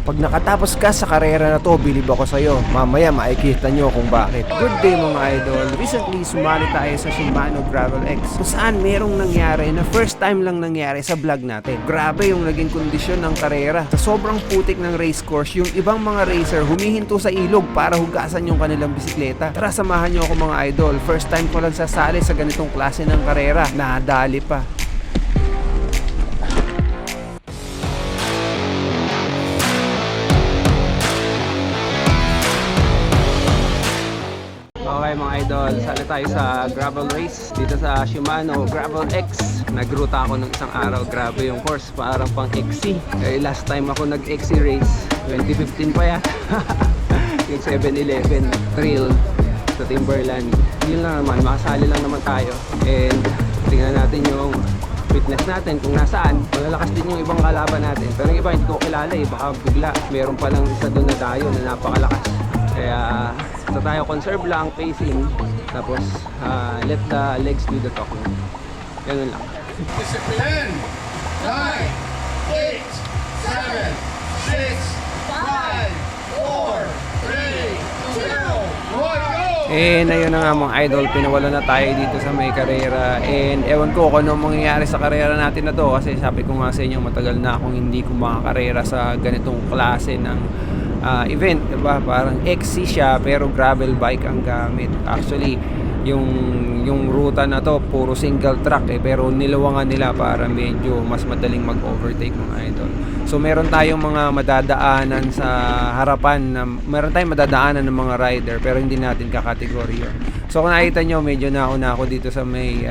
Pag nakatapos ka sa karera na to, bilib ako sa'yo. Mamaya makikita nyo kung bakit. Good day mga idol. Recently, sumali tayo sa Shimano Gravel X. Kung saan merong nangyari na first time lang nangyari sa vlog natin. Grabe yung naging kondisyon ng karera. Sa sobrang putik ng race course, yung ibang mga racer humihinto sa ilog para hugasan yung kanilang bisikleta. Tara, samahan nyo ako mga idol. First time ko lang sasali sa ganitong klase ng karera. Nadali pa. Okay mga idol, sali tayo sa gravel race dito sa Shimano Gravel X. Nagruta ako ng isang araw, grabe yung course, parang pang XC. Last time ako nag-XC race, 2015 pa yan. Yung 7-Eleven trail sa Timberland. Yun lang naman, makasali lang naman tayo. And tingnan natin yung fitness natin kung nasaan. Malalakas din yung ibang kalaban natin. Pero yung iba hindi ko kilala eh, baka bigla meron palang isa doon na tayo na napakalakas. Kaya so tayo conserve lang, pacing, tapos let the legs do the talking. Ganun lang. 10, 9, 8, 7, 6, 5, 4, 3, 2, 1, go! And ayun na nga mga idol, pinawala na tayo dito sa may karera. And ewan ko kung ano mangyayari sa karera natin na to. Kasi sabi ko nga sa inyo, matagal na akong hindi ko makakarera sa ganitong klase ng event, diba? Parang XC siya pero gravel bike ang gamit. Actually, yung ruta na to puro single track pero niluwangan nila para medyo mas madaling mag-overtake mga idol. So meron tayong mga madadaanan sa harapan meron tayong madadaanan ng mga rider pero hindi natin kakategorya yun. So kung nakita nyo, medyo nauna ako dito sa may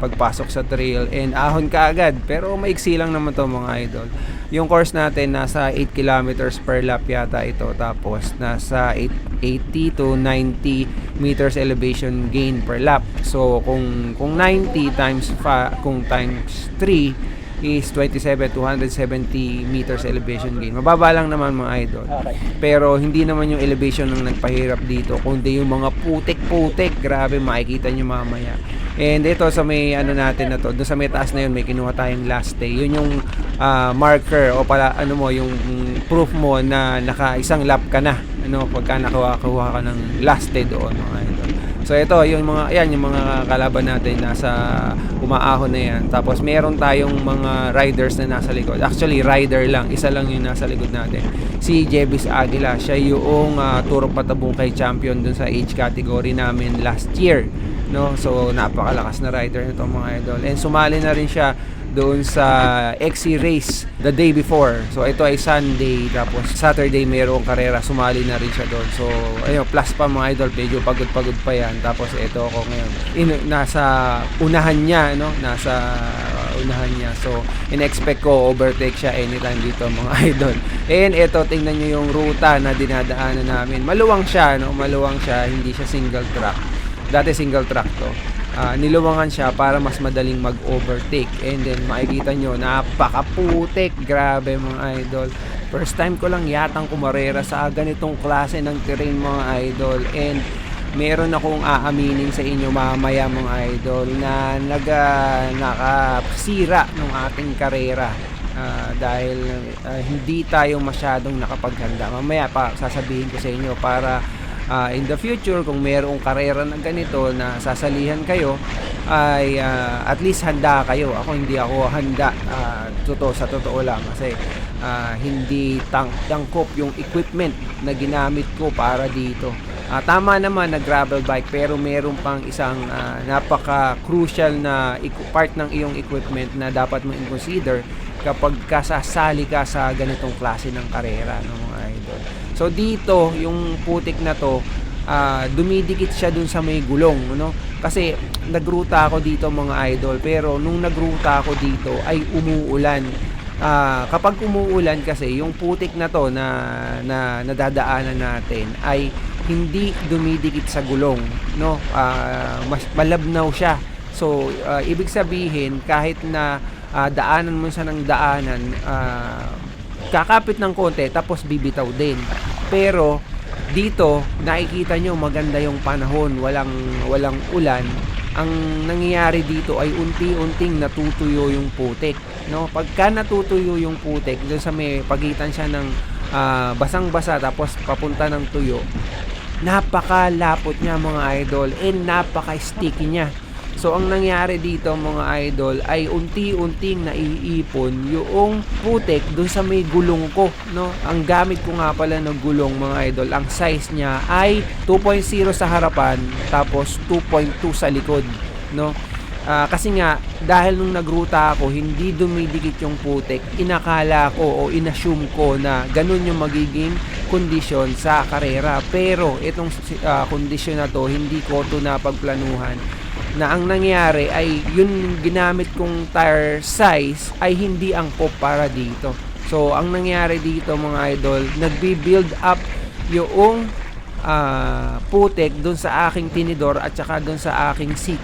pagpasok sa trail and ahon ka agad pero maiksi lang naman to mga idol. Yung course natin nasa 8 kilometers per lap yata ito, tapos nasa 80 to 90 meters elevation gain per lap. So kung 90 times kung times 3 is 27 to 170 meters elevation gain. Mababa lang naman mga idol. Pero hindi naman yung elevation ang nagpahirap dito, kundi yung mga putik-putik. Grabe, makikita nyo mamaya. And ito sa may natin na to, doon sa may taas na yun, may kinuha tayong last day. Yun yung marker o pala yung proof mo na naka isang lap ka na. Pagka nakuha ka ng last day doon mga idol. So ito yung mga kalaban natin nasa umaahon na yan. Tapos meron tayong mga riders na nasa likod. Actually rider lang, isa lang yung nasa likod natin. Si Jebis Aguila, siya yung Tour of Patabungkay champion dun sa age category namin last year. So napakalakas na rider nito mga idol. And sumali na rin siya doon sa XC race the day before. So ito ay Sunday, tapos Saturday mayroong karera, sumali na rin siya doon. So ayun, plus pa mga idol, medyo pagod-pagod pa yan. Tapos ito ako ngayon, nasa unahan niya, nasa unahan niya. So in-expect ko overtake siya anytime dito mga idol. And ito, tingnan niyo yung ruta na dinadaanan namin. Maluwang siya, maluwang siya, hindi siya single track. Dati single track to. Niluwangan siya para mas madaling mag-overtake. And then makikita nyo, napakaputik. Grabe mga idol. First time ko lang yatang kumarera sa ganitong klase ng terrain mga idol. And meron akong aaminin sa inyo mamaya mga idol na nakasira ng ating karera. Dahil hindi tayo masyadong nakapaghanda. Mamaya pa sasabihin ko sa inyo para in the future kung mayroong karera na ganito na sasalihan kayo ay at least handa kayo. Ako hindi ako handa, sa totoo lang, kasi hindi tangkop yung equipment na ginamit ko para dito. Tama naman na gravel bike pero meron pang isang napaka crucial na part ng iyong equipment na dapat mo i-consider kapag kasasali ka sa ganitong klase ng karera, mga idol. So dito, yung putik na to, dumidikit siya dun sa may gulong, Kasi nagruta ako dito mga idol, pero nung nagruta ako dito ay umuulan. Kapag umuulan kasi, yung putik na to na nadadaanan natin ay hindi dumidikit sa gulong, mas malabnaw siya. So ibig sabihin, kahit na daanan mo siya ng daanan, kakapit ng konti tapos bibitaw din. Pero dito nakikita nyo maganda yung panahon, walang ulan. Ang nangyayari dito ay unti-unting natutuyo yung putik, Pagka natutuyo yung putik, doon sa may pagitan siya ng basang-basa tapos papunta ng tuyo, napakalapot niya mga idol, and napaka-sticky niya. So ang nangyari dito mga idol ay unti-unting naiipon yung putik dun sa may gulong ko, no? Ang gamit ko nga pala ng gulong mga idol, ang size niya ay 2.0 sa harapan tapos 2.2 sa likod, no? Kasi nga dahil nung nagruta ako hindi dumidikit yung putik, inakala ko o inassume ko na ganun yung magiging kondisyon sa karera, pero itong kondisyon na to hindi ko to napagplanuhan, na ang nangyari ay yung ginamit kong tire size ay hindi angkop para dito. So ang nangyari dito mga idol, nagbi-build up yung putik doon sa aking tinidor at saka doon sa aking seat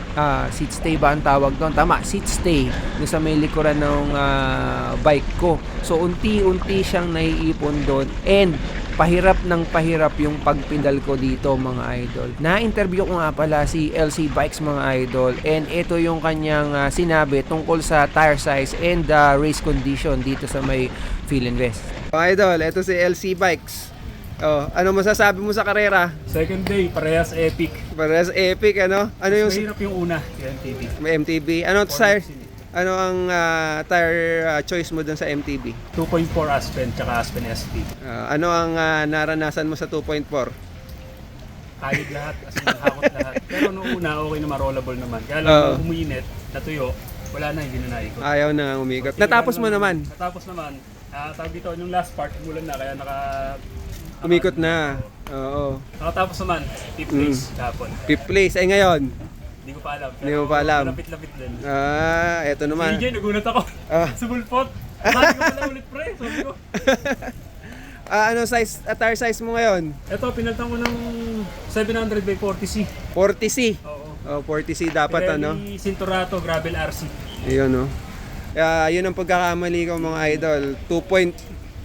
stay ba ang tawag doon? Tama, seat stay doon sa may likuran ng bike ko. So unti-unti siyang naiipon doon, and pahirap ng pahirap yung pagpindal ko dito mga idol. Na-interview ko nga pala si LC Bikes mga idol, and ito yung kanyang sinabi tungkol sa tire size and race condition dito sa may Philinvest. Mga idol, ito si LC Bikes. Oh, ano masasabi mo sa karera? Second day, parehas epic. Parehas epic, ano? Ano yung Mahirap yung una, yung MTB. may MTB? Ano ang tire choice mo dun sa MTB? 2.4 Aspen, tsaka Aspen ST. Ano ang naranasan mo sa 2.4? Kayod lahat, as in hakot lahat. Pero nung una, okay naman, rollable naman. Kaya lang, nung uminit, natuyo, wala na, hindi na naikot. Ayaw na umikot. Natapos mo naman. Natapos naman. Tawag dito, yung last part, umulan na, kaya Umikot na. Oo. nakatapos naman, 5th place, kahapon. 5th place. Ay ngayon. Hindi ko pa alam. Hindi mo pa alam. Lapit-lapit din. Eto naman. DJ, nagulat ako. Sa bulpot. Sabi ko pala ulit pre, sabi ko. Ano size, tire size mo ngayon? Ito, pinaltan ko ng 700 by 40C. 40C. Oo. 40C dapat, ano? Pirelli Cinturato Gravel RC. Yun, no? Yun ang pagkakamali ko mga idol.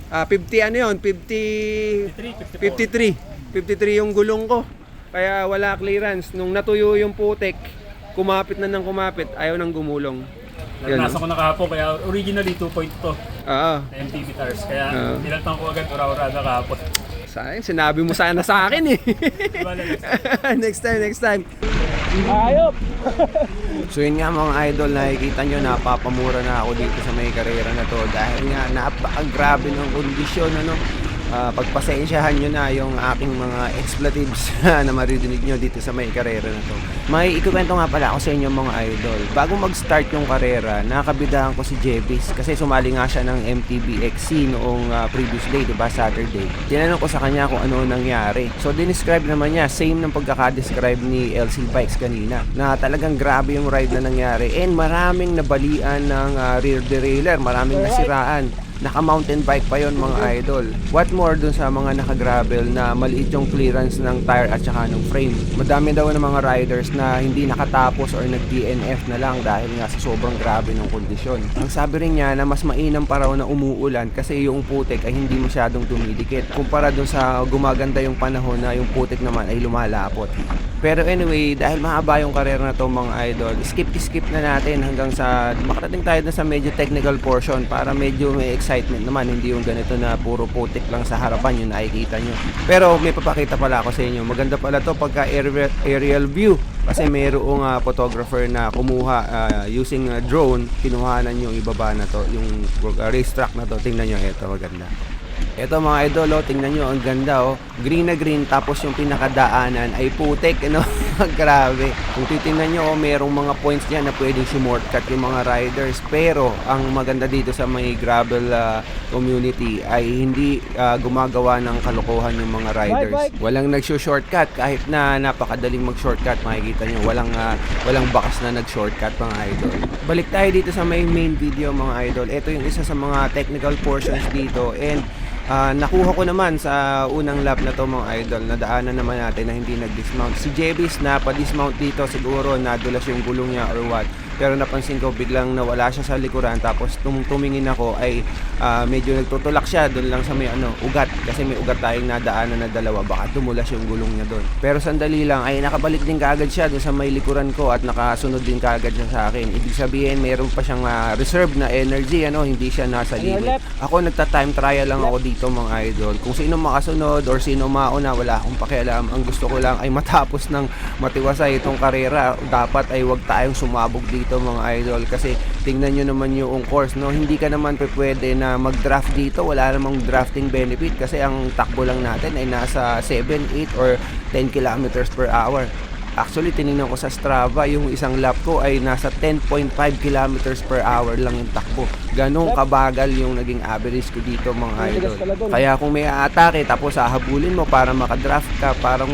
50 ano yun? 53, 53 yung gulong ko. Kaya wala clearance. Nung natuyo yung putik, kumapit na ng kumapit, ayaw nang gumulong. Nasa ko na kahapon, kaya originally 2.2 Oo. na MTB tires. Kaya pinaltan ko agad ura-urada kahapon. Sayang, sinabi mo sana sa akin eh. Diba lang? next time. Ayop! So yun nga mga idol, nakikita nyo napapamura na ako dito sa may karera na to dahil nga napakagrabe ng kondisyon, ano. Pagpasensyahan nyo na yung aking mga expletives na maririnig nyo dito sa may karera na to. May ikukwento nga pala ako sa inyo mga idol. Bago mag-start yung karera, nakabidahan ko si Jevis kasi sumali nga siya ng MTB XC noong previous day, diba, Saturday. Tinanong ko sa kanya kung ano nangyari. So dinescribe naman niya, same ng pagkaka-describe ni LC Bikes kanina, na talagang grabe yung ride na nangyari and maraming nabalian ng rear derailleur, maraming nasiraan. Naka-mountain bike pa yon mga idol. What more dun sa mga naka-gravel na maliit yung clearance ng tire at saka ng frame. Madami daw ng mga riders na hindi nakatapos or nag-DNF na lang dahil nga sa sobrang grabe ng kondisyon. Ang sabi rin niya na mas mainam pa raw na umuulan kasi yung putik ay hindi masyadong dumidikit kumpara dun sa gumaganda yung panahon na yung putik naman ay lumalapot. Pero anyway, dahil mahaba yung karera na to mga idol, skip na natin hanggang sa makarating tayo na sa medyo technical portion para medyo may excitement naman, hindi yung ganito na puro putik lang sa harapan yung nakikita nyo. Pero may papakita pala ako sa inyo, maganda pala to pagka aerial view kasi mayroong photographer na kumuha using drone, kinuhanan yung ibaba na to, yung racetrack na to. Tingnan nyo, ito maganda. Ito mga idol, tingnan nyo, ang ganda green na green, tapos yung pinakadaanan ay putik, grabe. Kung titingnan nyo, merong mga points dyan na pwedeng shortcut yung mga riders, pero ang maganda dito sa may gravel community ay hindi gumagawa ng kalokohan yung mga riders. Walang nag-shortcut, kahit na napakadaling mag-shortcut, makikita nyo, walang bakas na nag-shortcut mga idol. Balik tayo dito sa may main video mga idol. Ito yung isa sa mga technical portions dito, and nakuha ko naman sa unang lap na to mga idol, nadaanan naman natin na hindi nag-dismount. Si Jevis na pa-dismount dito, siguro nadulas yung gulong niya or what. pero napansin ko biglang nawala siya sa likuran, tapos tumingin ako ay medyo nagtutulak siya doon lang sa may ugat, kasi may ugat tayong nadaanan na dalawa, baka tumulas yung gulong niya doon. Pero sandali lang ay nakabalik din kaagad siya doon sa may likuran ko at nakasunod din kaagad siya sa akin. Ibig sabihin mayroon pa siyang reserve na energy, hindi siya nasa limit. Ako nagta-time trial lang ako dito mga idol. Kung sino makasunod or sino mauna, wala akong pakialam. Ang gusto ko lang ay matapos ng matiwasay itong karera. Dapat ay wag tayong sumabog dito mga idol, kasi tingnan nyo naman yung course, hindi ka naman pwede na mag-draft dito, wala namang drafting benefit kasi ang takbo lang natin ay nasa 7, 8 or 10 kilometers per hour. Actually, tinignan ko sa Strava, yung isang lap ko ay nasa 10.5 kilometers per hour lang yung takbo. Ganong kabagal yung naging average ko dito mga idol. Kaya kung may aatake tapos hahabulin mo para makadraft ka, parang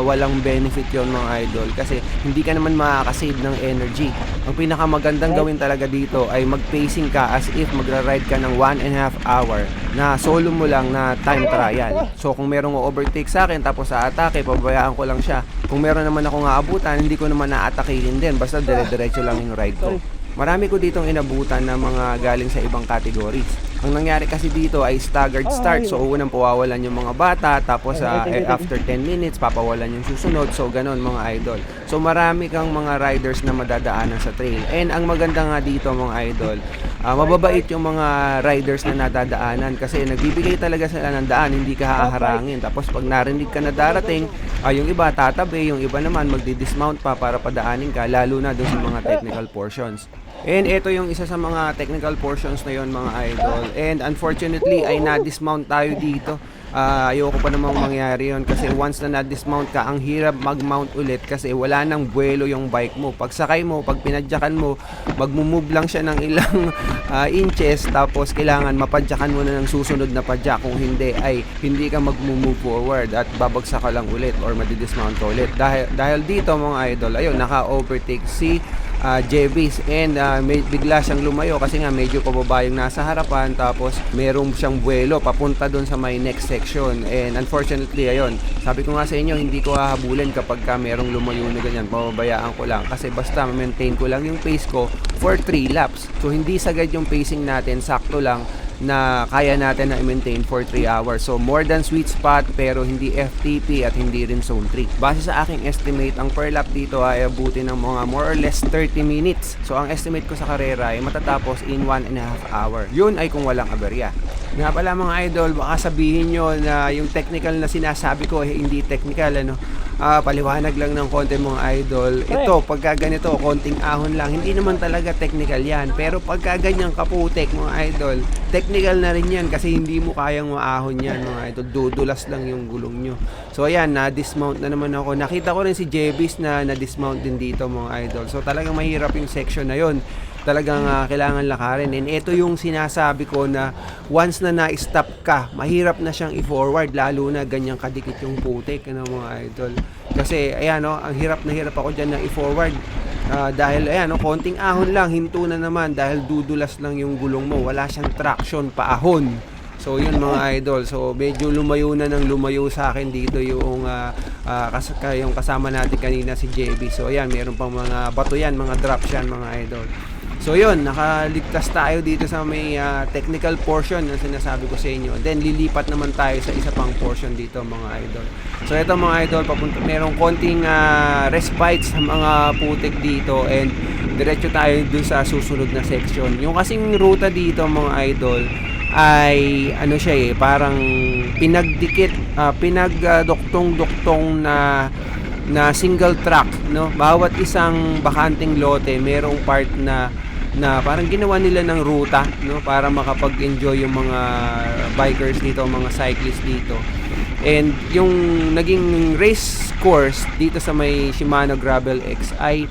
walang benefit yon mga idol, kasi hindi ka naman makakasave ng energy. Ang pinakamagandang gawin talaga dito ay mag-pacing ka as if magra-ride ka ng 1.5 hour na solo mo lang na time trial. So kung merong overtake sa akin tapos aatake, pabayaan ko lang siya. Kung meron naman akong aabutan, hindi ko naman naatakihin din, basta dire-diretso lang yung ride ko. Marami ko ditong inabutan na mga galing sa ibang categories. Ang nangyari kasi dito ay staggered start. So unang pawawalan yung mga bata, tapos after 10 minutes papawalan yung susunod. So ganon mga idol. So marami kang mga riders na madadaanan sa trail. And ang maganda nga dito mga idol, mababait yung mga riders na nadadaanan, kasi nagbibigay talaga sila ng daan, hindi ka haharangin. Tapos pag narinig ka na darating, yung iba tatabi, yung iba naman magdi-dismount pa para padaanin ka, lalo na doon sa mga technical portions. And ito yung isa sa mga technical portions na yon mga idol. And unfortunately ay na-dismount tayo dito. Ayoko pa namang mangyari yon, kasi once na na-dismount ka, ang hirap mag-mount ulit kasi wala nang buwelo yung bike mo. Pag sakay mo, pag pinadyakan mo, magmumove lang siya ng ilang inches, tapos kailangan mapadyakan mo na ng susunod na padyak. Kung hindi ay hindi ka mag-move forward at babagsak ka lang ulit or madi-dismount ka ulit. Dahil dito mga idol, ayun, naka-overtake si Jevis, and bigla siyang lumayo kasi nga medyo pababa yung nasa harapan, tapos merong siyang buwelo papunta doon sa may next section. And unfortunately, ayun, sabi ko nga sa inyo, hindi ko hahabulin kapag merong lumayo na ganyan, pababayaan ko lang, kasi basta maintain ko lang yung pace ko for 3 laps. So hindi sagad yung pacing natin, sakto lang na kaya natin na i-maintain for 3 hours. So more than sweet spot, pero hindi FTP at hindi rin zone 3. Base sa aking estimate, ang per lap dito ay abutin ng mga more or less 30 minutes. So ang estimate ko sa karera ay matatapos in 1.5 hour. Yun ay kung walang aberya. Nga pala mga idol, baka sabihin nyo na yung technical na sinasabi ko hindi technical, paliwanag lang ng konti mga idol. Ito, pagka ganito, konting ahon lang, hindi naman talaga technical yan. Pero pagka ganyang kaputek mga idol, technical na rin yan, kasi hindi mo kayang maahon yan mga idol. Dudulas lang yung gulong nyo. So ayan, na-dismount na naman ako. Nakita ko rin si Jevis na na-dismount din dito mga idol. So talagang mahirap yung section na yon. Talagang kailangan lakarin. And ito yung sinasabi ko na once na na-stop ka, mahirap na siyang i-forward, lalo na ganyang kadikit yung putik mga idol. Kasi ayan, ang hirap na hirap ako dyan na i-forward. Dahil ayan, konting ahon lang, hinto na naman dahil dudulas lang yung gulong mo, wala siyang traction paahon. So yun mga idol, so medyo lumayo na ng lumayo sa akin dito yung yung kasama natin kanina si JB. So ayan, meron pang mga bato yan, mga drops yan mga idol. So yun, nakaligtas tayo dito sa may technical portion na sinasabi ko sa inyo. Then lilipat naman tayo sa isa pang portion dito mga idol. So ito mga idol, merong konting respite sa mga putik dito, and diretso tayo dun sa susunod na section. Yung kasing ruta dito mga idol ay siya parang pinagdikit, pinagduktong-duktong na single track, bawat isang bakanting lote merong part na parang ginawa nila ng ruta, para makapag-enjoy yung mga bikers dito, mga cyclists dito. And yung naging race course dito sa may Shimano Gravel X ay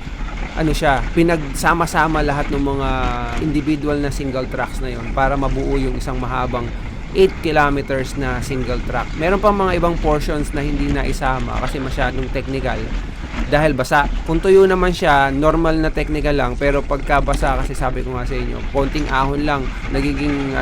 pinagsama-sama lahat ng mga individual na single tracks na yon para mabuo yung isang mahabang 8 kilometers na single track. Meron pa mga ibang portions na hindi na isama kasi masyadong technical. dahil basa. Kung tuyo naman siya, normal na technical lang, pero pagka basa kasi sabi ko nga sa inyo, konting ahon lang, nagiging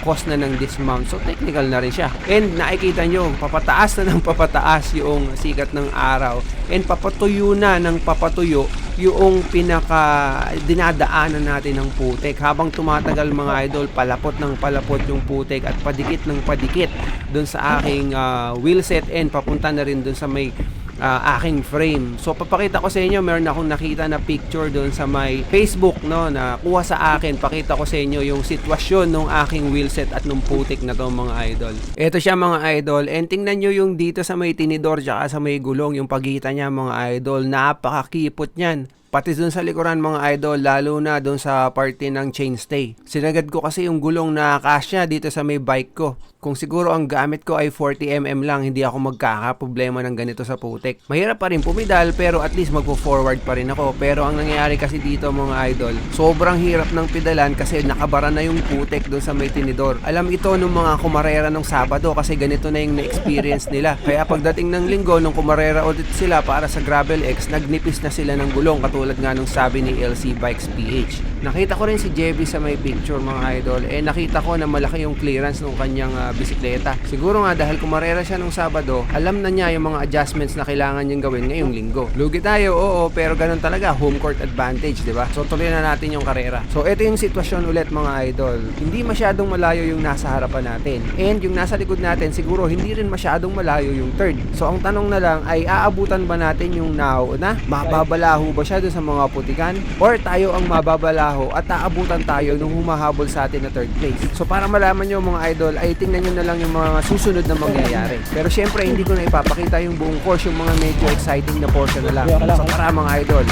cost na ng dismount. So technical na rin siya. And nakikita nyo, papataas na ng papataas yung sikat ng araw. And papatuyo na ng papatuyo yung pinaka dinadaanan natin ng putik. Habang tumatagal mga idol, palapot ng palapot yung putik at padikit ng padikit dun sa aking wheelset and papunta na rin dun sa may aking frame. So papakita ko sa inyo, meron akong nakita na picture doon sa may Facebook, no, na kuha sa akin. Pakita ko sa inyo yung sitwasyon ng aking wheelset at nung putik na to mga idol. Ito siya mga idol, and tingnan nyo yung dito sa may tinidor tsaka sa may gulong, yung pagitan niya mga idol, napakakipot niyan. Pati dun sa likuran mga idol, lalo na dun sa party ng chainstay. Sinagad ko kasi yung gulong na kasya dito sa may bike ko. Kung siguro ang gamit ko ay 40mm lang, hindi ako magkakaproblema ng ganito sa putik. Mahirap pa rin pumidal, pero at least magpo-forward pa rin ako. Pero ang nangyayari kasi dito mga idol, sobrang hirap ng pidalan kasi nakabara na yung putik doon sa may tinidor. Alam ito ng mga kumarera nung Sabado kasi ganito na yung na-experience nila. Kaya pagdating ng Linggo, nung kumarera ulit sila para sa Gravel X, nagnipis na sila ng gulong katulad nga nung sabi ni LC Bikes PH. Nakita ko rin si Jebby sa may picture mga idol, nakita ko na malaki yung clearance ng kanyang bisikleta. Siguro nga dahil kumarera siya nung Sabado, alam na niya yung mga adjustments na kailangan niyang gawin ngayong Linggo. Lugi tayo, oo, pero ganun talaga, home court advantage, di ba? So tuloy na natin yung karera. So ito yung sitwasyon ulit mga idol. Hindi masyadong malayo yung nasa harapan natin. And yung nasa likod natin, siguro hindi rin masyadong malayo yung third. So ang tanong na lang ay aabutan ba natin yung nauna? Mababalaho ba siya dun sa mga putikan? Or tayo ang mababalaho at aabutan tayo nung humahabol sa atin na third place? So para malaman nyo mga idol, ay tingnan nyo na lang yung mga susunod na mangyayari. Pero syempre hindi ko na ipapakita yung buong course, yung mga medyo exciting na portion na lang. So tara mga idol.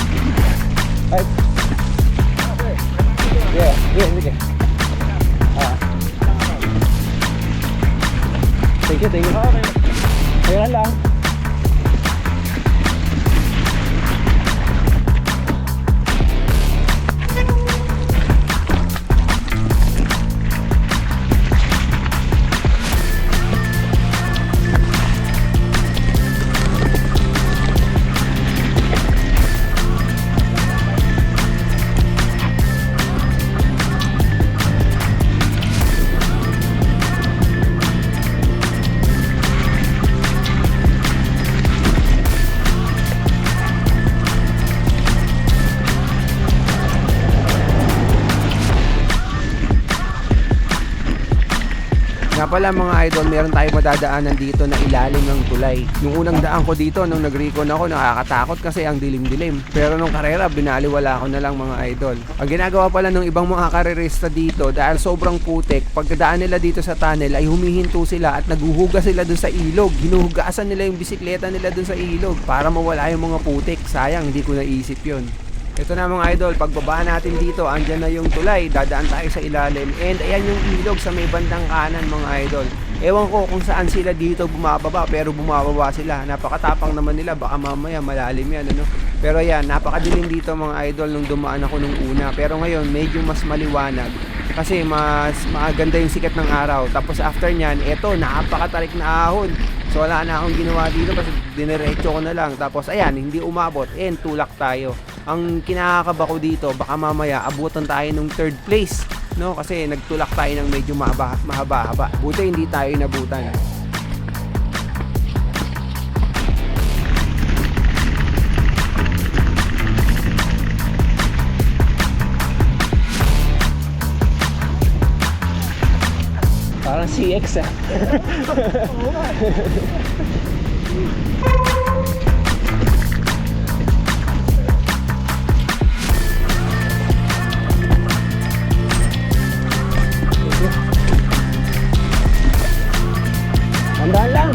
Sige. Thank you. Okay. Ayan lang. Nga pala mga idol, meron tayong madadaanan dito na ilalim ng tulay. Yung unang daan ko dito, nung nag-recon ako, nakakatakot kasi ang dilim-dilim. Pero nung karera, binaliwala ko na lang mga idol. Ang ginagawa pala ng ibang mga karerista dito, dahil sobrang putik, pagdadaan nila dito sa tunnel ay humihinto sila at naguhuga sila dun sa ilog. Hinuhugasan nila yung bisikleta nila dun sa ilog para mawala yung mga putik. Sayang, hindi ko naisip yun. Ito na mga idol, pagbaba natin dito, andyan na yung tulay, dadaan tayo sa ilalim, and ayan yung ilog sa may bandang kanan mga idol. Ewan ko kung saan sila dito bumababa, pero bumababa sila. Napakatapang naman nila, baka mamaya malalim yan, ano? Pero ayan, napakadilim dito mga idol nung dumaan ako nung una, pero ngayon medyo mas maliwanag kasi mas maganda yung sikat ng araw. Tapos after nyan, eto, napakatarik na ahon. So wala na akong ginawa dito kasi dinerecho ko na lang. Tapos ayan, hindi umabot, and tulak tayo. Ang kinakakaba ko dito, baka mamaya abutan tayo ng third place, no? Kasi nagtulak tayo ng medyo mahaba-haba. Buti hindi tayo nabutan. Parang CX ah. Andaan lang.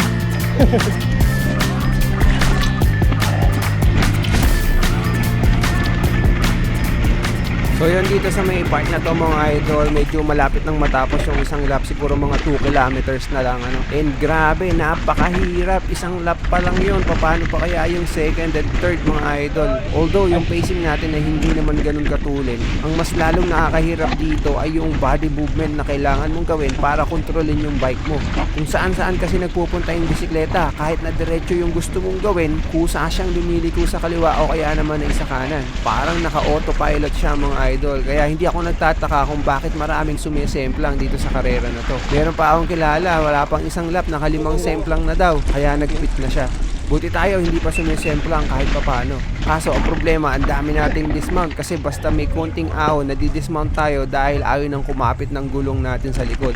So So yun, dito sa may part na to mga idol, medyo malapit nang matapos yung isang lap, siguro mga 2 kilometers na lang ano. And grabe, napakahirap, isang lap pa lang yun, paano pa kaya yung second and third mga idol. Although yung pacing natin ay hindi naman ganun katulin, ang mas lalong nakakahirap dito ay yung body movement na kailangan mong gawin para kontrolin yung bike mo. Kung saan saan kasi nagpupunta yung bisikleta, kahit na diretso yung gusto mong gawin, kusa siyang lumiliko sa kaliwa o kaya naman ay sa kanan. Parang naka-autopilot siya mga idol. Kaya hindi ako nagtataka kung bakit maraming sumisemplang dito sa karera na to. Meron pa akong kilala, wala pang isang lap, naka-5 semplang na daw. Kaya nag-pit na siya. Buti tayo hindi pa sumisemplang kahit papano. Kaso ang problema, ang dami nating dismount kasi basta may konting ahon, nadi-dismount tayo dahil ayaw nang kumapit ng gulong natin sa likod.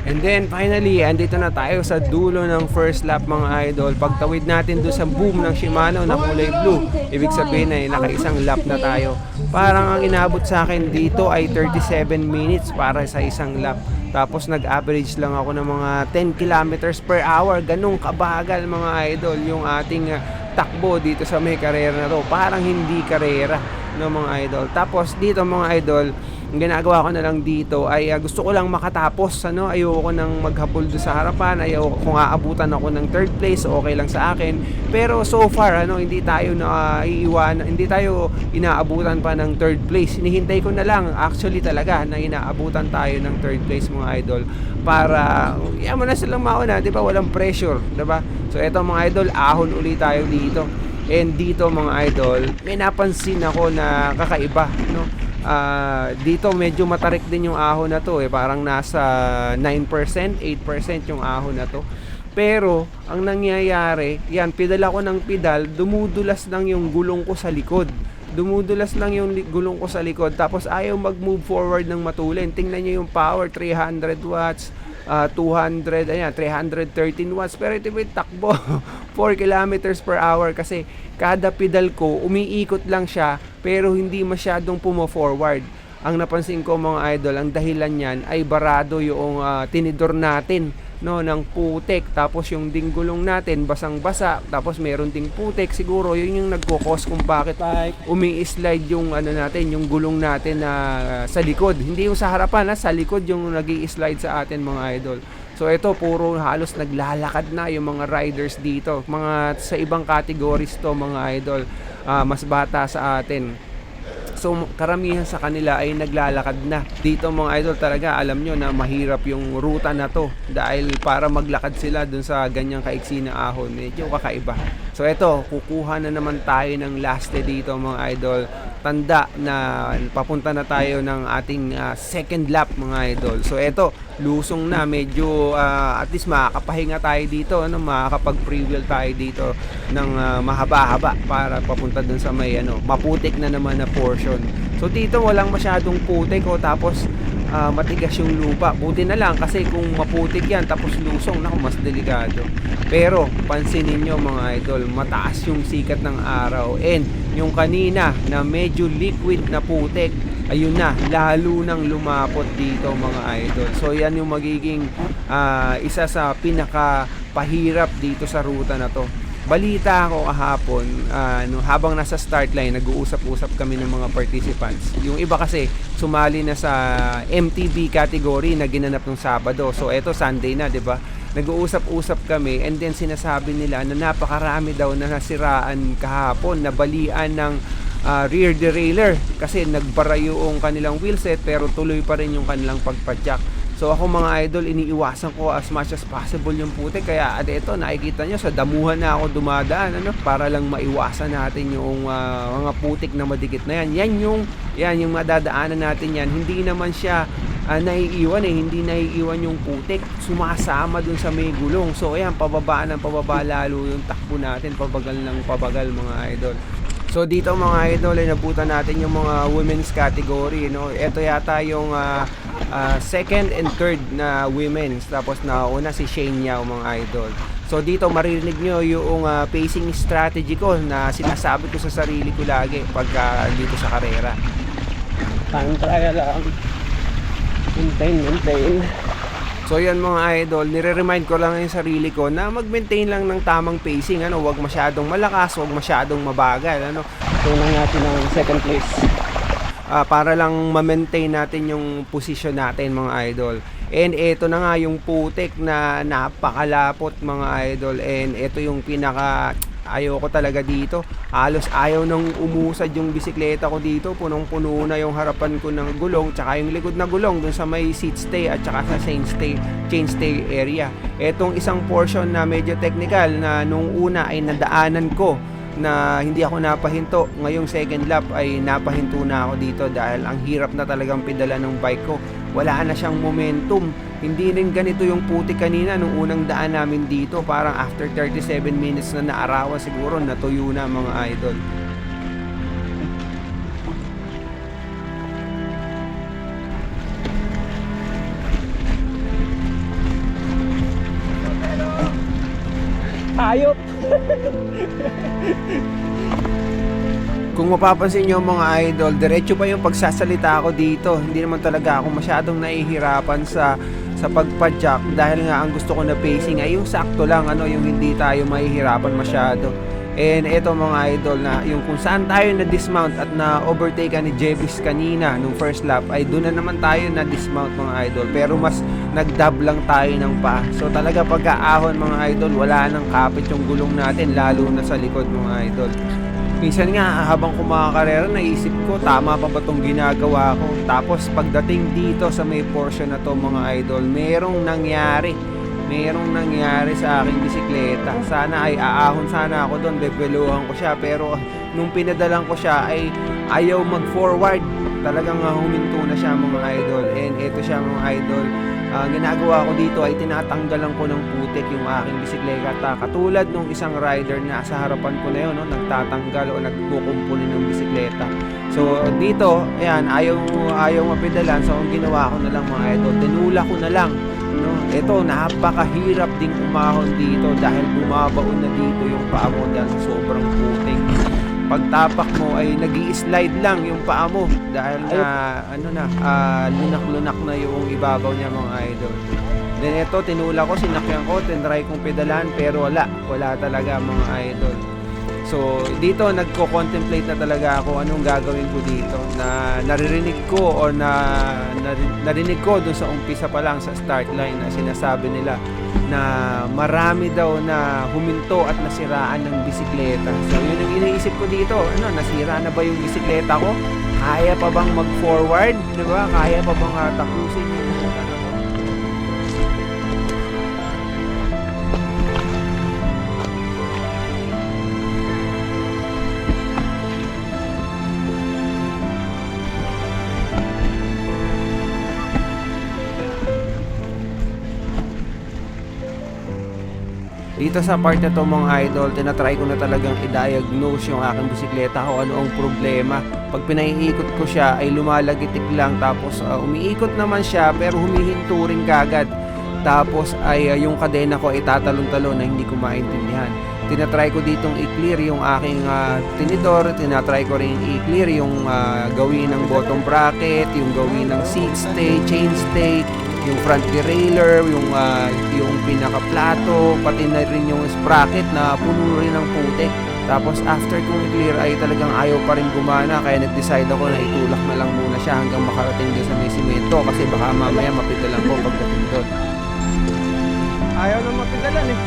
And then finally, andito na tayo sa dulo ng first lap mga idol. Pagtawid natin doon sa boom ng Shimano na kulay blue, ibig sabihin ay nakaisang lap na tayo. Parang ang inabot sa akin dito ay 37 minutes para sa isang lap. Tapos nag-average lang ako ng mga 10 kilometers per hour. Ganong kabagal mga idol yung ating takbo dito sa may karera na to. Parang hindi karera no mga idol. Tapos dito mga idol, ang ginagawa ko na lang dito ay gusto ko lang makatapos ano, ayoko nang maghabol doon sa harapan, ayoko kung aabutan ako ng third place, okay lang sa akin. Pero so far ano, hindi tayo hindi tayo inaabutan pa ng third place. Hinihintay ko na lang actually talaga na inaabutan tayo ng third place mga idol para yaman na silang mauna, 'di ba? Walang pressure, 'di ba? So eto mga idol, ahon uli tayo dito. And dito mga idol, may napansin ako na kakaiba, no? Dito medyo matarik din yung ahon na to parang nasa 9%, 8% yung ahon na to. Pero ang nangyayari, yan, pedal ako ng pedal, dumudulas lang yung gulong ko sa likod. Dumudulas lang yung gulong ko sa likod, tapos ayaw mag-move forward ng matulin. Tingnan nyo yung power, 300 watts, 200, ayan, 313 watts. Pero ito yung takbo 4 kilometers per hour kasi kada pedal ko umiikot lang siya pero hindi masyadong pumo-forward. Ang napansin ko mga idol, ang dahilan niyan ay barado yung tinidor natin no ng putek, tapos yung dinggulong natin basang-basa, tapos meron ding putek. Siguro yun yung nagko-cause kung bakit umi-slide yung ano natin, yung gulong natin na sa likod. Hindi yung sa harapan, sa likod yung nag-i-slide sa atin mga idol. So ito puro halos naglalakad na yung mga riders dito. Mga sa ibang categories to mga idol, mas bata sa atin. So karamihan sa kanila ay naglalakad na. Dito mga idol talaga alam nyo na mahirap yung ruta na to dahil para maglakad sila dun sa ganyang kaiksi na ahon, medyo kakaiba. So eto, kukuha na naman tayo ng last day dito mga idol. Tanda na papunta na tayo ng ating second lap mga idol. So eto, lusong na, medyo at least makakapahinga tayo dito, ano, makakapag-pre-wheel tayo dito ng mahaba-haba para papunta dun sa may maputik na naman na portion. So dito walang masyadong putik tapos matigas yung lupa. Buti na lang kasi kung maputik yan tapos lusong, naku, mas delikado. Pero pansinin nyo mga idol, mataas yung sikat ng araw, and yung kanina na medyo liquid na putik, ayun na, lalo nang lumapot dito mga idol. So yan yung magiging isa sa pinakapahirap dito sa ruta na to. Balita ako kahapon, habang nasa start line, nag-uusap-usap kami ng mga participants. Yung iba kasi sumali na sa MTB category na ginanap ng Sabado. So eto Sunday na, 'di ba? Nag-uusap-usap kami, and then sinasabi nila na napakarami daw na nasiraan kahapon, nabalian ng rear derailleur kasi nagbara yung kanilang wheelset pero tuloy pa rin yung kanilang pagpadyak. So ako mga idol, iniiwasan ko as much as possible yung putik, kaya ito nakikita nyo sa damuhan na ako dumadaan para lang maiwasan natin yung mga putik na madikit na yan. Yan yung madadaanan natin yan. Hindi naman siya naiiwan hindi naiiwan yung putik, sumasama dun sa may gulong. So ayan, pababa ng pababa lalo yung takbo natin, pabagal ng pabagal mga idol. So dito mga idol ay nabutan natin yung mga women's category, no. Ito yata yung second and third na women's, tapos nauna si Shane Yao mga idol. So dito maririnig nyo yung pacing strategy ko na sinasabi ko sa sarili ko lagi pagka dito sa karera. Try lang. Maintain. So yan mga idol, nire-remind ko lang yung sarili ko na mag-maintain lang ng tamang pacing, huwag masyadong malakas, huwag masyadong mabagal, Tunang natin ng second place. para lang ma-maintain natin yung position natin mga idol. And ito na nga yung putik na napakalapot mga idol, and ito yung pinaka ayoko talaga dito. Halos ayaw nang umusad yung bisikleta ko dito, punong-puno na yung harapan ko ng gulong tsaka yung likod na gulong dun sa may seat stay at tsaka sa chain stay area. Etong isang portion na medyo technical na nung una ay nadaanan ko na hindi ako napahinto, ngayong second lap ay napahinto na ako dito dahil ang hirap na talagang pedala ng bike ko. Wala na siyang momentum. Hindi rin ganito yung putik kanina nung unang daan namin dito. Parang after 37 minutes na naarawan siguro, natuyo na mga idol. Hayop! Kung mapapansin nyo mga idol, diretso pa yung pagsasalita ko dito. Hindi naman talaga ako masyadong nahihirapan sa pagpadjak dahil nga ang gusto ko na pacing ay yung sakto lang, yung hindi tayo mahihirapan masyado. And eto mga idol, na yung kung saan tayo na-dismount at na-overtake ni Jevis kanina nung first lap, ay doon na naman tayo na-dismount mga idol. Pero mas nag-dab lang tayo ng paa. So talaga pagkaahon mga idol, wala nang kapit yung gulong natin, lalo na sa likod mga idol. Minsan nga habang kumakakarera naisip ko, tama pa ba itong ginagawa ko? Tapos pagdating dito sa may portion na to mga idol, merong nangyari sa aking bisikleta. Sana ay aahon sana ako doon, bebeluhan ko siya, pero nung pinadalang ko siya ay ayaw mag-forward. Talagang huminto na siya mga idol. And ito siya mga idol, ginagawa ko dito ay tinatanggalan ko ng putik yung aking bisikleta, katulad nung isang rider na sa harapan ko na yun, nagtatanggal o nagkukumpuni ng bisikleta. So dito, ayan, ayaw mapedalan. So ang ginawa ko na lang mga idol, tinula ko na lang. Ito, napakahirap ding umahon dito dahil bumabaon na dito yung paa mo dahil sa sobrang putik. Pagtapak mo ay nag-i-slide lang yung paa mo dahil lunak-lunak na yung ibabaw niya mga idol. Then ito, tinula ko, sinakyan ko, tinry kong pedalan pero wala talaga mga idol. So dito nagko-contemplate na talaga ako anong gagawin ko dito, na narinig ko doon sa umpisa pa lang sa start line na sinasabi nila na marami daw na huminto at nasiraan ng bisikleta. So yun ang iniisip ko dito, nasira na ba yung bisikleta ko? Kaya pa bang mag-forward? Diba? Kaya pa bang tapusin yung dito sa part na to mga idol, tinatry ko na talagang i-diagnose yung aking bisikleta ko, ano ang problema. Pag pinaiikot ko siya ay lumalagitik lang, tapos umiikot naman siya pero humihinto rin kagad. Tapos ay yung kadena ko ay tatalon-talon na hindi ko maintindihan. Tinatry ko ditong i-clear yung aking tinidor, tinatry ko rin i-clear yung gawin ng bottom bracket, yung gawin ng seat stay, chain stay, yung front derailleur, yung pinaka-plato, pati na rin yung sprocket na puno rin ng putik. Tapos after kong i-clear ay talagang ayaw pa rin gumana, kaya nag-decide ako na itulak na lang muna siya hanggang makarating din sa may simento kasi baka mamaya mapidalan ko pagdating doon. Ayaw na mapidalan eh.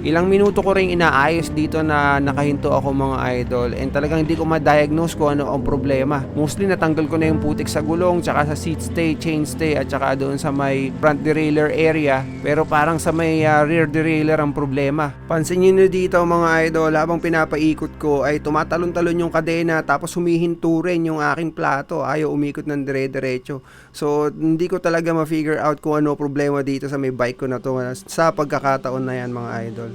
Ilang minuto ko rin inaayos dito na nakahinto ako mga idol, and talagang hindi ko ma-diagnose kung ano ang problema. Mostly natanggal ko na yung putik sa gulong, tsaka sa seat stay, chain stay, at tsaka doon sa may front derailleur area, pero parang sa may rear derailleur ang problema. Pansin nyo dito mga idol, habang pinapaikot ko ay tumatalon-talon yung kadena, tapos humihinto rin yung aking plato, ayaw umikot ng dire-diretso. So hindi ko talaga ma-figure out kung ano problema dito sa may bike ko na to sa pagkakataon na yan mga idol.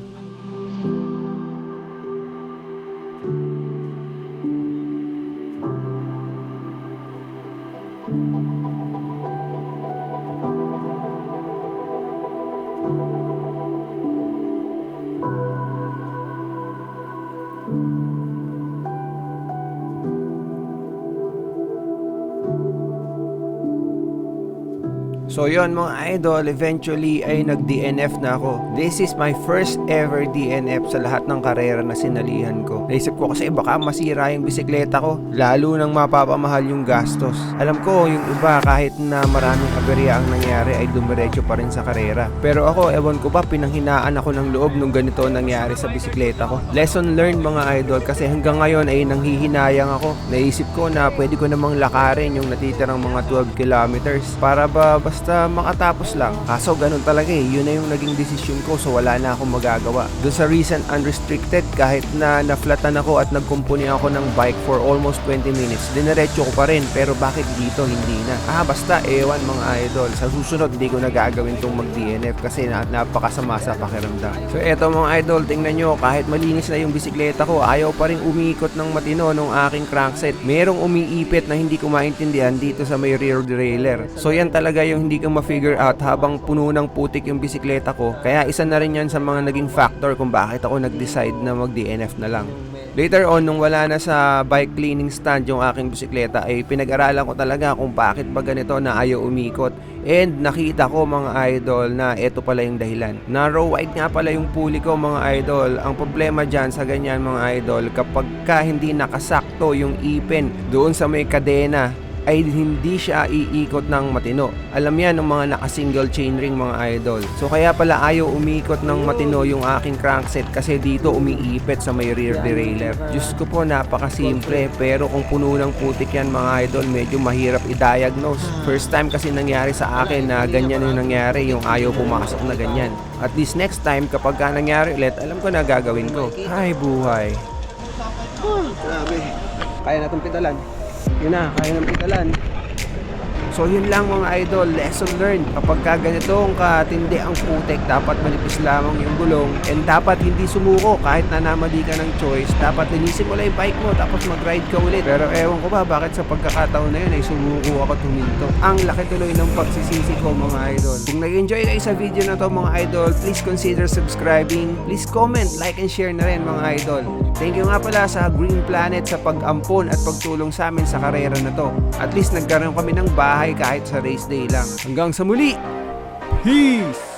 So yon mga idol, eventually ay nag-DNF na ako. This is my first ever DNF sa lahat ng karera na sinalihan ko. Naisip ko kasi baka masira yung bisikleta ko, lalo nang mapapamahal yung gastos. Alam ko yung iba kahit na maraming aberya ang nangyari ay dumiretso pa rin sa karera. Pero ako, ewan ko ba, pinanghinaan ako ng loob nung ganito nangyari sa bisikleta ko. Lesson learned mga idol, kasi hanggang ngayon ay nanghihinayang ako. Naisip ko na pwede ko namang lakarin yung natitirang mga 12 kilometers para ba basta makatapos lang. Kaso ganun talaga eh, yun na yung naging desisyon ko, so wala na akong magagawa. Doon sa recent unrestricted, kahit na naflatan ako at nagkumpuni ako ng bike for almost 20 minutes, dinerecho ko pa rin, pero bakit dito hindi na? Basta ewan mga idol, sa susunod hindi ko na gagawin tong mag-DNF kasi napakasama sa pakiramdam. So eto mga idol, tingnan nyo, kahit malinis na yung bisikleta ko, ayaw pa rin umiikot ng matino nung aking crankset. Merong umiipit na hindi ko maintindihan dito sa may rear derailleur. So yan talaga yung hindi ko ma-figure out habang puno ng putik yung bisikleta ko. Kaya isa na rin yan sa mga naging factor kung bakit ako nag-decide na mag-DNF na lang. Later on, nung wala na sa bike cleaning stand yung aking bisikleta, ay pinag-aralan ko talaga kung bakit ba ganito na ayaw umikot. And nakita ko mga idol na eto pala yung dahilan. Narrow wide nga pala yung pulley ko mga idol. Ang problema dyan sa ganyan mga idol, kapag ka hindi nakasakto yung ipin doon sa may kadena, ay hindi siya iikot ng matino. Alam yan ng mga naka-single chainring mga idol. So kaya pala ayaw umikot ng matino yung aking crankset kasi dito umiipit sa may rear derailleur. Diyos ko po, napakasimple, pero kung puno ng putik yan mga idol, medyo mahirap i-diagnose. First time kasi nangyari sa akin na ganyan yung nangyari, yung ayaw pumasok na ganyan. At least next time, kapag ka nangyari ulit, alam ko na gagawin ko. Ay buhay. Grabe. Kaya na itong pitalan. Yun na, kaya ng pitalan. So yun lang mga idol, lesson learned. Kapag ka ganitong katindi ang putek, dapat manipis lamang yung gulong, and dapat hindi sumuko kahit na namali ka ng choice. Dapat linisin mo lang yung bike mo tapos mag-ride ka ulit. Pero ewan ko ba bakit sa pagkakataon na yun ay sumuko ako at huminto. Ang laki tuloy ng pagsisisi ko mga idol. Kung nag-enjoy kayo sa video na to mga idol, please consider subscribing. Please comment, like and share na rin mga idol. Thank you nga pala sa Green Planet sa pag-ampon at pagtulong sa amin sa karera na to. At least nagkaroon kami ng bahay kahit sa race day lang. Hanggang sa muli! Peace!